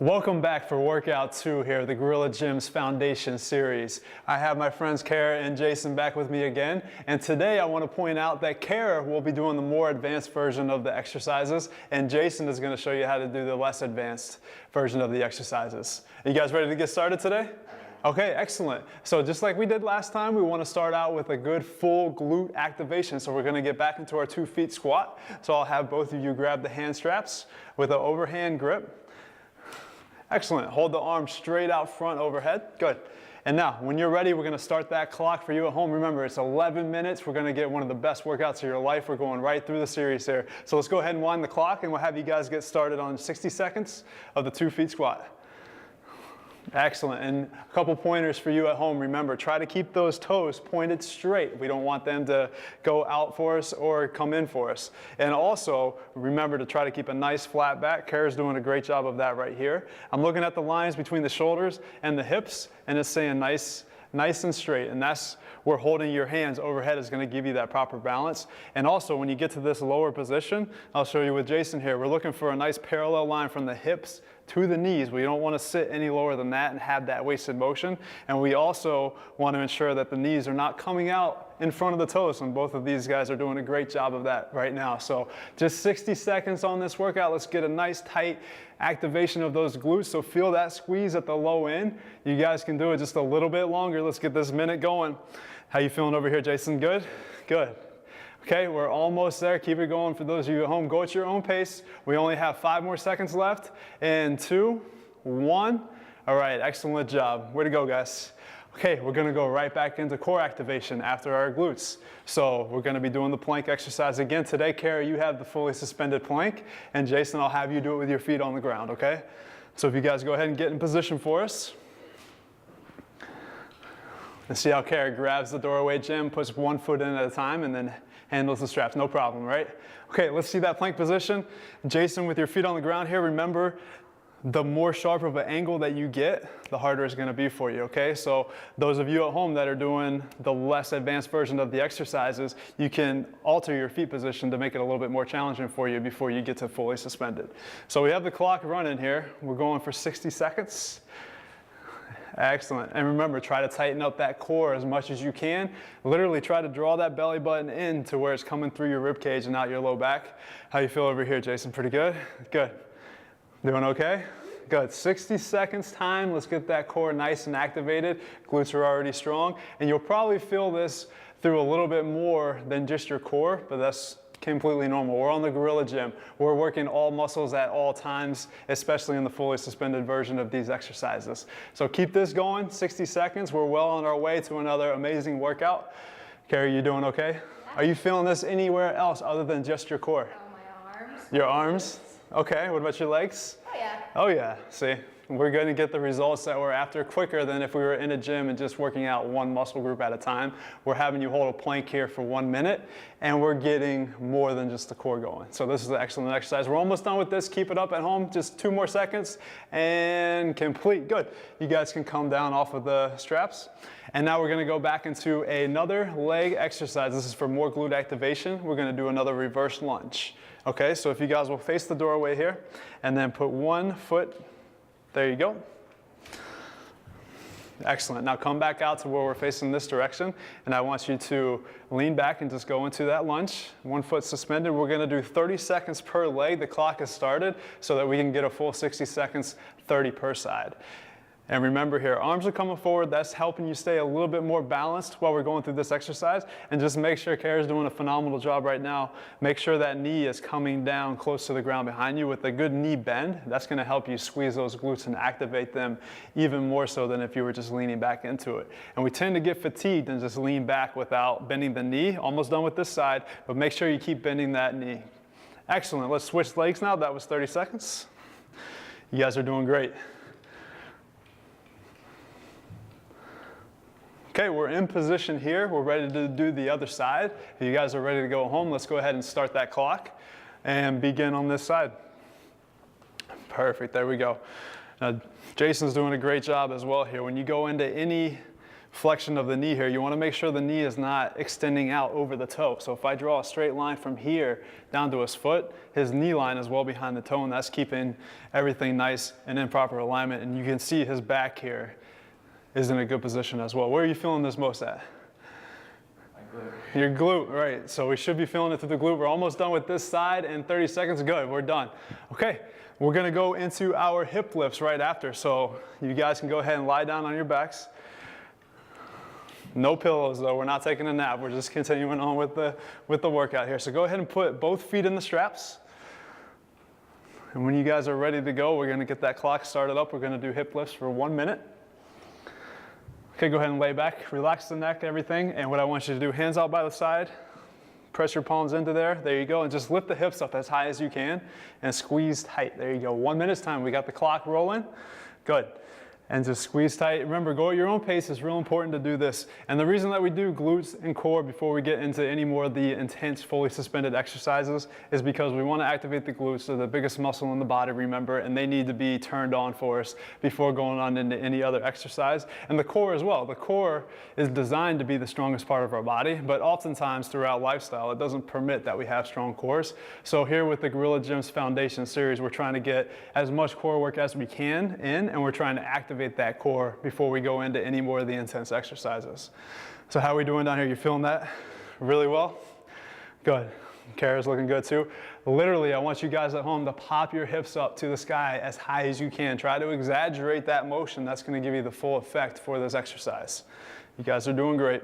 Welcome back for workout 2 here, the Gorilla Gym's Foundation series. I have my friends Kara and Jason back with me again, and today I want to point out that Kara will be doing the more advanced version of the exercises, and Jason is going to show you how to do the less advanced version of the exercises. Are you guys ready to get started today? Okay, excellent. So just like we did last time, we want to start out with a good full glute activation. So we're going to get back into our 2 feet squat. So I'll have both of you grab the hand straps with an overhand grip. Excellent. Hold the arms straight out front overhead. Good. And now, when you're ready, we're going to start that clock for you at home. Remember, it's 11 minutes. We're going to get one of the best workouts of your life. We're going right through the series here. So let's go ahead and wind the clock, and we'll have you guys get started on 60 seconds of the 2 feet squat. Excellent. And a couple pointers for you at home. Remember, try to keep those toes pointed straight. We don't want them to go out for us or come in for us. And also, remember to try to keep a nice flat back. Kara's doing a great job of that right here. I'm looking at the lines between the shoulders and the hips, and it's saying nice and straight. And that's where holding your hands overhead is going to give you that proper balance. And also, when you get to this lower position, I'll show you with Jason here, we're looking for a nice parallel line from the hips to the knees. We don't want to sit any lower than that and have that wasted motion. And we also want to ensure that the knees are not coming out in front of the toes. And both of these guys are doing a great job of that right now. So just 60 seconds on this workout. Let's get a nice tight activation of those glutes. So feel that squeeze at the low end. You guys can do it just a little bit longer. Let's get this minute going. How you feeling over here, Jason? Good? Good. Okay, we're almost there. Keep it going for those of you at home. Go at your own pace. We only have 5 more seconds left. And 2, 1. All right, excellent job. Way to go, guys. Okay, we're going to go right back into core activation after our glutes. So we're going to be doing the plank exercise again. Today, Kara, you have the fully suspended plank. And Jason, I'll have you do it with your feet on the ground, okay? So if you guys go ahead and get in position for us. And see how Kara grabs the doorway gym, puts 1 foot in at a time, and then handles the straps, no problem, right? Okay, let's see that plank position. Jason, with your feet on the ground here, remember, the more sharp of an angle that you get, the harder it's gonna be for you, okay? So those of you at home that are doing the less advanced version of the exercises, you can alter your feet position to make it a little bit more challenging for you before you get to fully suspended. So we have the clock running here. We're going for 60 seconds. Excellent. And remember, try to tighten up that core as much as you can. Literally try to draw that belly button in to where it's coming through your rib cage and not your low back. How you feel over here, Jason? Pretty good? Good. Doing okay? Good. 60 seconds time. Let's get that core nice and activated. Glutes are already strong. And you'll probably feel this through a little bit more than just your core, but that's completely normal. We're on the Gorilla Gym. We're working all muscles at all times, especially in the fully suspended version of these exercises. So keep this going, 60 seconds. We're well on our way to another amazing workout. Carrie, you doing okay? Are you feeling this anywhere else other than just your core? My arms. Your arms? Okay, what about your legs? Oh yeah. Oh yeah, see? We're going to get the results that we're after quicker than if we were in a gym and just working out one muscle group at a time. We're having you hold a plank here for 1 minute, and we're getting more than just the core going. So this is an excellent exercise. We're almost done with this. Keep it up at home. Just 2 more seconds and complete. Good. You guys can come down off of the straps. And now we're going to go back into another leg exercise. This is for more glute activation. We're going to do another reverse lunge. Okay, so if you guys will face the doorway here and then put 1 foot. There you go. Excellent. Now come back out to where we're facing this direction, and I want you to lean back and just go into that lunge. 1 foot suspended. We're going to do 30 seconds per leg. The clock has started so that we can get a full 60 seconds, 30 per side. And remember here, arms are coming forward. That's helping you stay a little bit more balanced while we're going through this exercise. And just make sure Kara's doing a phenomenal job right now. Make sure that knee is coming down close to the ground behind you with a good knee bend. That's going to help you squeeze those glutes and activate them even more so than if you were just leaning back into it. And we tend to get fatigued and just lean back without bending the knee. Almost done with this side, but make sure you keep bending that knee. Excellent. Let's switch legs now. That was 30 seconds. You guys are doing great. Okay, we're in position here. We're ready to do the other side. If you guys are ready to go home, let's go ahead and start that clock and begin on this side. Perfect, there we go. Now, Jason's doing a great job as well here. When you go into any flexion of the knee here, you want to make sure the knee is not extending out over the toe. So if I draw a straight line from here down to his foot, his knee line is well behind the toe, and that's keeping everything nice and in proper alignment. And you can see his back here is in a good position as well. Where are you feeling this most at? My glute. Your glute, right. So we should be feeling it through the glute. We're almost done with this side in 30 seconds. Good, we're done. Okay, we're gonna go into our hip lifts right after. So you guys can go ahead and lie down on your backs. No pillows though, we're not taking a nap. We're just continuing on with the workout here. So go ahead and put both feet in the straps. And when you guys are ready to go, we're gonna get that clock started up. We're gonna do hip lifts for 1 minute. Okay, go ahead and lay back, relax the neck, everything. And what I want you to do, hands out by the side, press your palms into there. There you go, and just lift the hips up as high as you can and squeeze tight. There you go, 1 minute's time. We got the clock rolling. Good. And just squeeze tight. Remember, go at your own pace. It's real important to do this. And the reason that we do glutes and core before we get into any more of the intense, fully suspended exercises is because we want to activate the glutes. They're the biggest muscle in the body, remember, and they need to be turned on for us before going on into any other exercise. And the core as well. The core is designed to be the strongest part of our body, but oftentimes throughout lifestyle, it doesn't permit that we have strong cores. So here with the Gorilla Gym's Foundation series, we're trying to get as much core work as we can in, and we're trying to activate that core before we go into any more of the intense exercises. So how are we doing down here? You feeling that really well? Good. Kara's looking good too. Literally, I want you guys at home to pop your hips up to the sky as high as you can. Try to exaggerate that motion. That's going to give you the full effect for this exercise. You guys are doing great.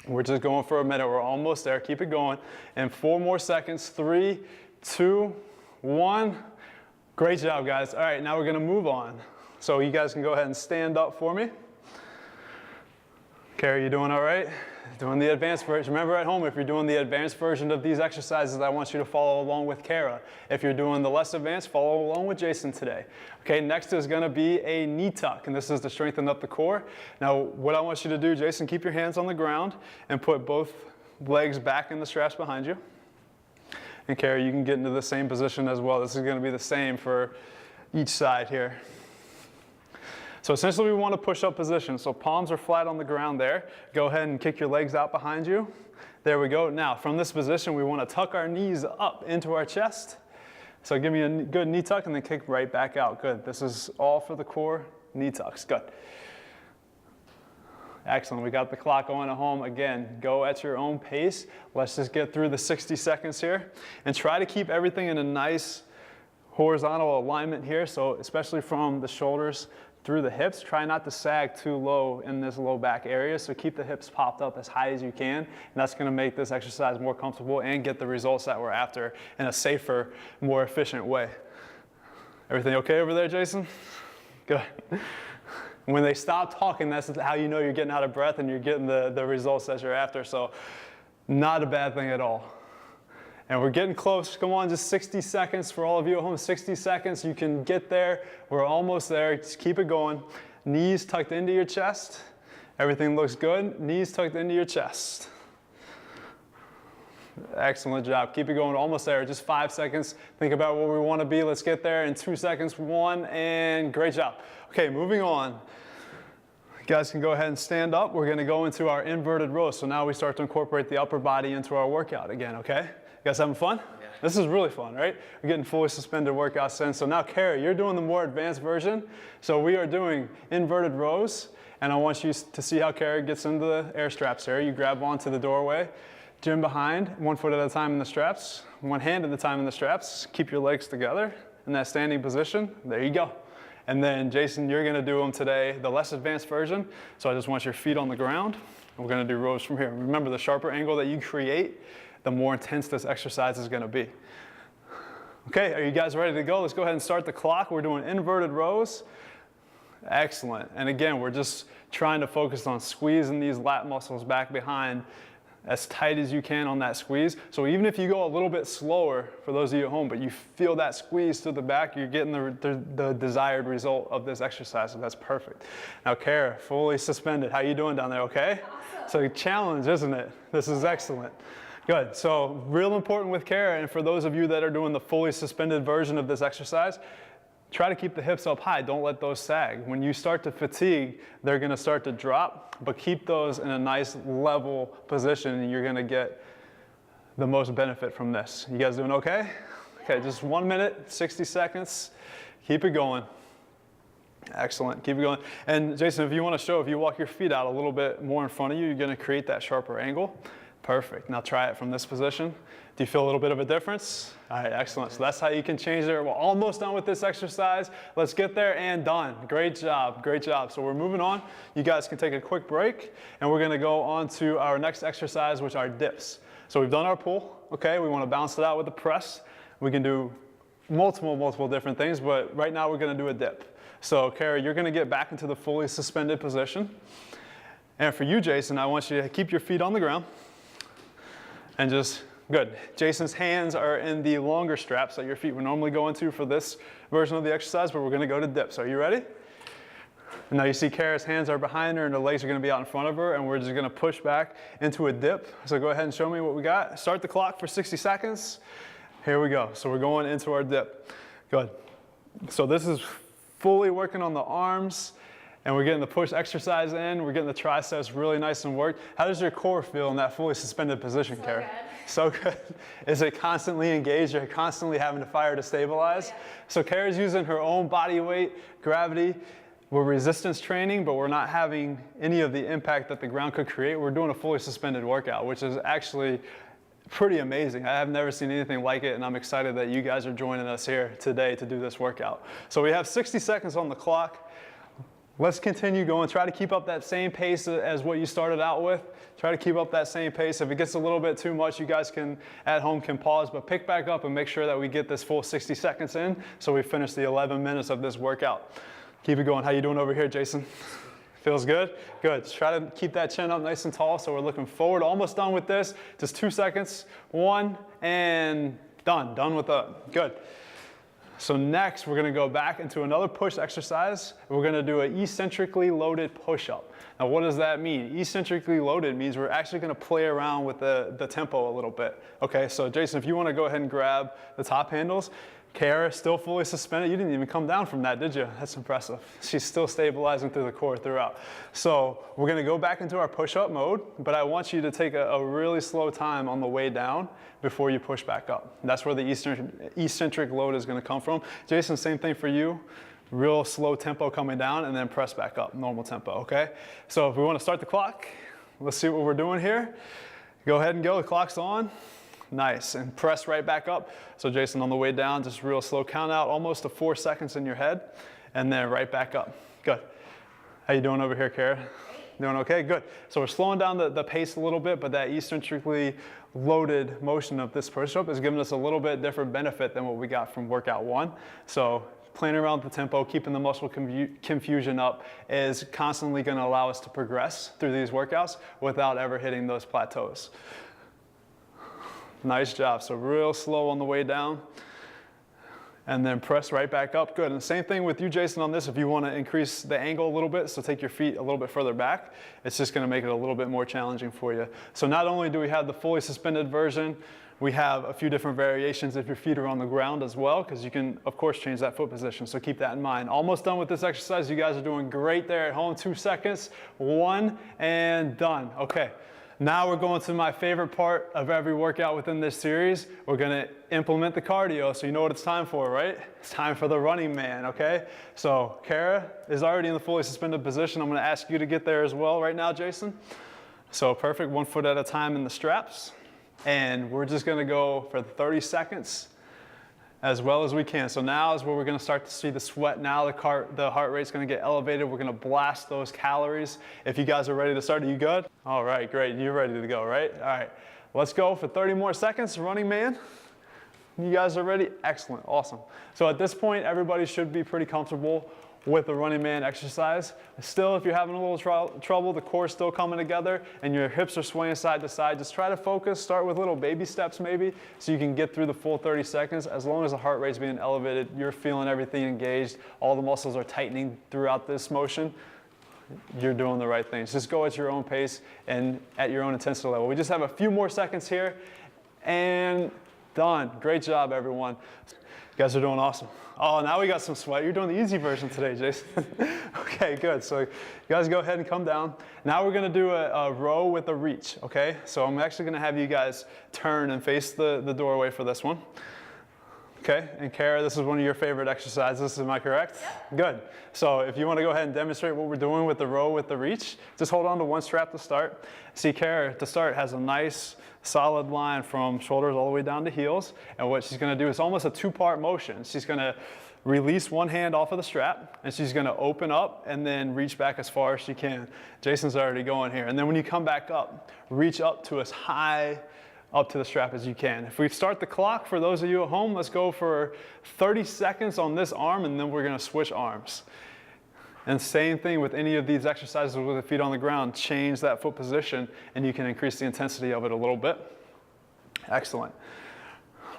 We're just going for a minute. We're almost there. Keep it going. And 4 more seconds. 3, 2, 1. Great job, guys. All right, now we're going to move on. So you guys can go ahead and stand up for me. Kara, you doing all right? Doing the advanced version. Remember at home, if you're doing the advanced version of these exercises, I want you to follow along with Kara. If you're doing the less advanced, follow along with Jason today. Okay, next is gonna be a knee tuck, and this is to strengthen up the core. Now, what I want you to do, Jason, keep your hands on the ground and put both legs back in the straps behind you. And Kara, you can get into the same position as well. This is gonna be the same for each side here. So essentially we want to push up position. So palms are flat on the ground there. Go ahead and kick your legs out behind you. There we go. Now from this position we want to tuck our knees up into our chest. So give me a good knee tuck and then kick right back out. Good. This is all for the core knee tucks. Good. Excellent. We got the clock going at home. Again, go at your own pace. Let's just get through the 60 seconds here and try to keep everything in a nice horizontal alignment here. So especially from the shoulders through the hips, try not to sag too low in this low back area. So keep the hips popped up as high as you can. And that's gonna make this exercise more comfortable and get the results that we're after in a safer, more efficient way. Everything okay over there, Jason? Good. When they stop talking, that's how you know you're getting out of breath and you're getting the results that you're after. So not a bad thing at all. And we're getting close. Come on, just 60 seconds for all of you at home. 60 seconds, you can get there. We're almost there. Just keep it going. Knees tucked into your chest. Everything looks good. Knees tucked into your chest. Excellent job. Keep it going. Almost there. Just 5 seconds. Think about where we want to be. Let's get there in 2 seconds. 1, and great job. Okay, moving on. You guys can go ahead and stand up. We're going to go into our inverted rows. So now we start to incorporate the upper body into our workout again, okay? You guys having fun? Yeah. This is really fun, right? We're getting fully suspended workouts in. So now, Kara, you're doing the more advanced version. So we are doing inverted rows, and I want you to see how Kara gets into the air straps here. You grab onto the doorway, Jim behind, 1 foot at a time in the straps, 1 hand at a time in the straps. Keep your legs together in that standing position. There you go. And then, Jason, you're gonna do them today, the less advanced version. So I just want your feet on the ground, and we're gonna do rows from here. Remember, the sharper angle that you create, the more intense this exercise is gonna be. Okay, are you guys ready to go? Let's go ahead and start the clock. We're doing inverted rows. Excellent. And again, we're just trying to focus on squeezing these lat muscles back behind as tight as you can on that squeeze. So even if you go a little bit slower, for those of you at home, but you feel that squeeze to the back, you're getting the desired result of this exercise, so that's perfect. Now, Kara, fully suspended. How you doing down there, okay? Awesome. So a challenge, isn't it? This is excellent. Good, so real important with Kara, and for those of you that are doing the fully suspended version of this exercise, try to keep the hips up high. Don't let those sag. When you start to fatigue, they're gonna start to drop, but keep those in a nice level position and you're gonna get the most benefit from this. You guys doing okay? Okay, just 1 minute, 60 seconds. Keep it going. Excellent, keep it going. And Jason, if you want to show, if you walk your feet out a little bit more in front of you, you're going to create that sharper angle. Perfect. Now try it from this position. Do you feel a little bit of a difference? All right, excellent. So that's how you can change it. We're almost done with this exercise. Let's get there and done. Great job, great job. So we're moving on. You guys can take a quick break and we're going to go on to our next exercise, which are dips. So we've done our pull. Okay, we want to balance it out with the press. We can do multiple different things, but right now we're going to do a dip. So Kara, you're going to get back into the fully suspended position. And for you, Jason, I want you to keep your feet on the ground. And just, good. Jason's hands are in the longer straps that your feet would normally go into for this version of the exercise, but we're going to go to dips. Are you ready? And now you see Kara's hands are behind her and her legs are going to be out in front of her, and we're just going to push back into a dip. So go ahead and show me what we got. Start the clock for 60 seconds. Here we go. So we're going into our dip. Good. So this is fully working on the arms, and we're getting the push exercise in. We're getting the triceps really nice and worked. How does your core feel in that fully suspended position, Kara? Good. So good. Is it constantly engaged? You're constantly having to fire to stabilize? Yeah. So Kara's using her own body weight, gravity. We're resistance training, but we're not having any of the impact that the ground could create. We're doing a fully suspended workout, which is actually pretty amazing. I have never seen anything like it, and I'm excited that you guys are joining us here today to do this workout. So we have 60 seconds on the clock. Let's continue going. Try to keep up that same pace as what you started out with. Try to keep up that same pace. If it gets a little bit too much, you guys can, at home, can pause, but pick back up and make sure that we get this full 60 seconds in so we finish the 11 minutes of this workout. Keep it going. How you doing over here, Jason? Feels good? Good. Just try to keep that chin up nice and tall so we're looking forward. Almost done with this. Just 2 seconds. 1 and done. Done with that. Good. So next we're going to go back into another push exercise. We're going to do an eccentrically loaded push-up. Now what does that mean? Eccentrically loaded means we're actually going to play around with the tempo a little bit. Okay, so Jason, if you want to go ahead and grab the top handles. Kara, still fully suspended. You didn't even come down from that, did you? That's impressive. She's still stabilizing through the core throughout. So we're going to go back into our push-up mode, but I want you to take a really slow time on the way down before you push back up. That's where the eccentric load is going to come from. Jason, same thing for you. Real slow tempo coming down and then press back up, normal tempo, okay? So if we want to start the clock, let's see what we're doing here. Go ahead and go, the clock's on. Nice, and press right back up. So Jason, on the way down, just real slow count out, almost to 4 seconds in your head, and then right back up. Good. How you doing over here, Kara? Doing okay? Good. So we're slowing down the pace a little bit, but that eccentrically loaded motion of this push-up is giving us a little bit different benefit than what we got from workout 1. So playing around with the tempo, keeping the muscle confusion up is constantly going to allow us to progress through these workouts without ever hitting those plateaus. Nice job. So real slow on the way down and then press right back up. Good. And same thing with you, Jason, on this. If you want to increase the angle a little bit, so take your feet a little bit further back, it's just going to make it a little bit more challenging for you. So not only do we have the fully suspended version, we have a few different variations if your feet are on the ground as well, because you can, of course, change that foot position. So keep that in mind. Almost done with this exercise. You guys are doing great there at home. 2 seconds. 1 and done. Okay. Now we're going to my favorite part of every workout within this series. We're going to implement the cardio, so you know what it's time for, right? It's time for the running man, okay? So Kara is already in the fully suspended position. I'm going to ask you to get there as well right now, Jason. So perfect, 1 foot at a time in the straps. And we're just going to go for 30 seconds as well as we can. So now is where we're going to start to see the sweat. Now the heart rate's going to get elevated. We're going to blast those calories. If you guys are ready to start, are you good? All right, great. You're ready to go, right? All right, let's go for 30 more seconds. Running man, you guys are ready? Excellent, awesome. So at this point, everybody should be pretty comfortable with the running man exercise. Still, if you're having a little trouble, the core's still coming together and your hips are swaying side to side, just try to focus. Start with little baby steps maybe so you can get through the full 30 seconds. As long as the heart rate's being elevated, you're feeling everything engaged, all the muscles are tightening throughout this motion, you're doing the right things. Just go at your own pace and at your own intensity level. We just have a few more seconds here and done. Great job, everyone. guys are doing awesome. Oh, now we got some sweat. You're doing the easy version today, Jason. Okay, good. So you guys go ahead and come down. Now we're gonna do a row with a reach, okay? So I'm actually gonna have you guys turn and face the doorway for this one. Okay, and Kara, this is one of your favorite exercises, am I correct? Yep. Good. So if you want to go ahead and demonstrate what we're doing with the row with the reach, just hold on to one strap to start. See, Kara, to start, has a nice solid line from shoulders all the way down to heels. And what she's going to do is almost a two-part motion. She's going to release one hand off of the strap, and she's going to open up and then reach back as far as she can. Jason's already going here. And then when you come back up, reach up to as high up to the strap as you can. If we start the clock, for those of you at home, let's go for 30 seconds on this arm, and then we're gonna switch arms. And same thing with any of these exercises with the feet on the ground. Change that foot position, and you can increase the intensity of it a little bit. Excellent.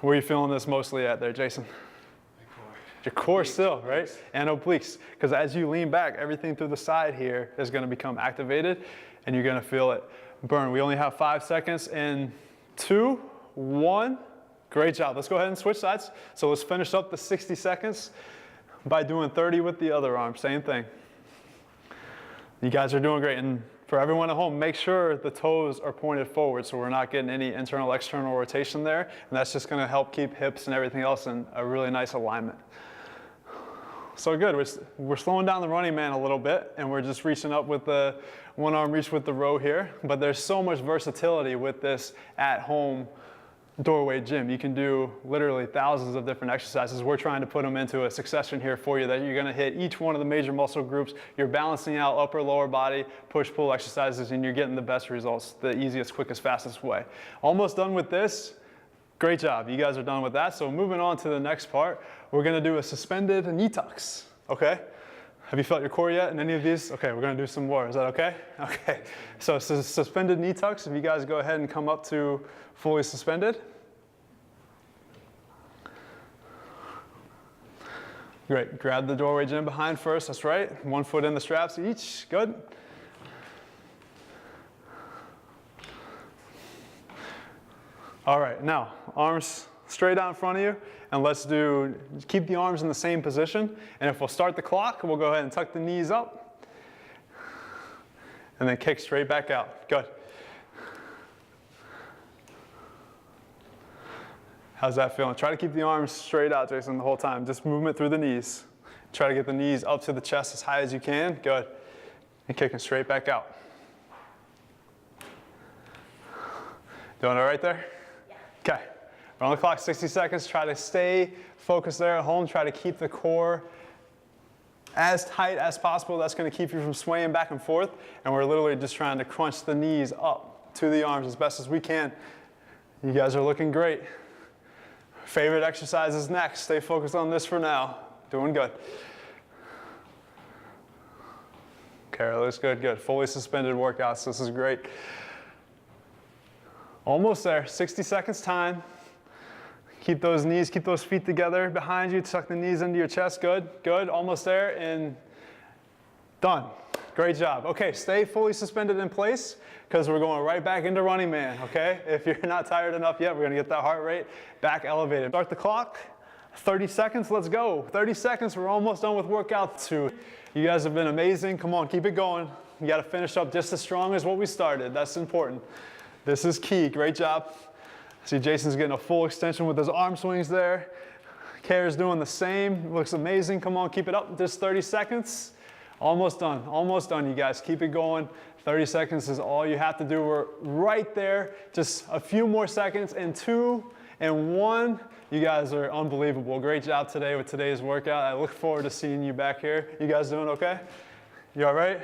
Where are you feeling this mostly at there, Jason? Your core still, right? And obliques. Because as you lean back, everything through the side here is gonna become activated, and you're gonna feel it burn. We only have 5 seconds, and 2, 1, great job. Let's go ahead and switch sides. So let's finish up the 60 seconds by doing 30 with the other arm, same thing. You guys are doing great. And for everyone at home, make sure the toes are pointed forward so we're not getting any internal, external rotation there. And that's just gonna help keep hips and everything else in a really nice alignment. So good, we're slowing down the running man a little bit, and we're just reaching up with the one arm reach with the row here. But there's so much versatility with this at-home doorway gym. You can do literally thousands of different exercises. We're trying to put them into a succession here for you that you're gonna hit each one of the major muscle groups. You're balancing out upper, lower body, push-pull exercises, and you're getting the best results, the easiest, quickest, fastest way. Almost done with this. Great job, you guys are done with that. So moving on to the next part, we're gonna do a suspended knee tucks, okay? Have you felt your core yet in any of these? Okay, we're gonna do some more, is that okay? Okay, so suspended knee tucks, if you guys go ahead and come up to fully suspended. Great, grab the doorway gym behind first, that's right. 1 foot in the straps each, good. All right, now, arms straight out in front of you, and let's keep the arms in the same position. And if we'll start the clock, we'll go ahead and tuck the knees up, and then kick straight back out. Good. How's that feeling? Try to keep the arms straight out, Jason, the whole time. Just movement through the knees. Try to get the knees up to the chest as high as you can. Good. And kicking straight back out. Doing all right there? Okay, we're on the clock, 60 seconds. Try to stay focused there at home. Try to keep the core as tight as possible. That's gonna keep you from swaying back and forth. And we're literally just trying to crunch the knees up to the arms as best as we can. You guys are looking great. Favorite exercise is next. Stay focused on this for now. Doing good. Kara, looks good, good. Fully suspended workouts, this is great. Almost there, 60 seconds time. Keep those knees, keep those feet together behind you, tuck the knees into your chest, good, good, almost there, and done. Great job. Okay, stay fully suspended in place because we're going right back into running man, okay? If you're not tired enough yet, we're gonna get that heart rate back elevated. Start the clock, 30 seconds, let's go. 30 seconds, we're almost done with workout 2. You guys have been amazing, come on, keep it going. You gotta finish up just as strong as what we started, that's important. This is key, great job. See, Jason's getting a full extension with his arm swings there. Kara's doing the same, looks amazing. Come on, keep it up, just 30 seconds. Almost done, you guys, keep it going. 30 seconds is all you have to do. We're right there, just a few more seconds, and 2 and 1. You guys are unbelievable. Great job today with today's workout. I look forward to seeing you back here. You guys doing okay? You all right?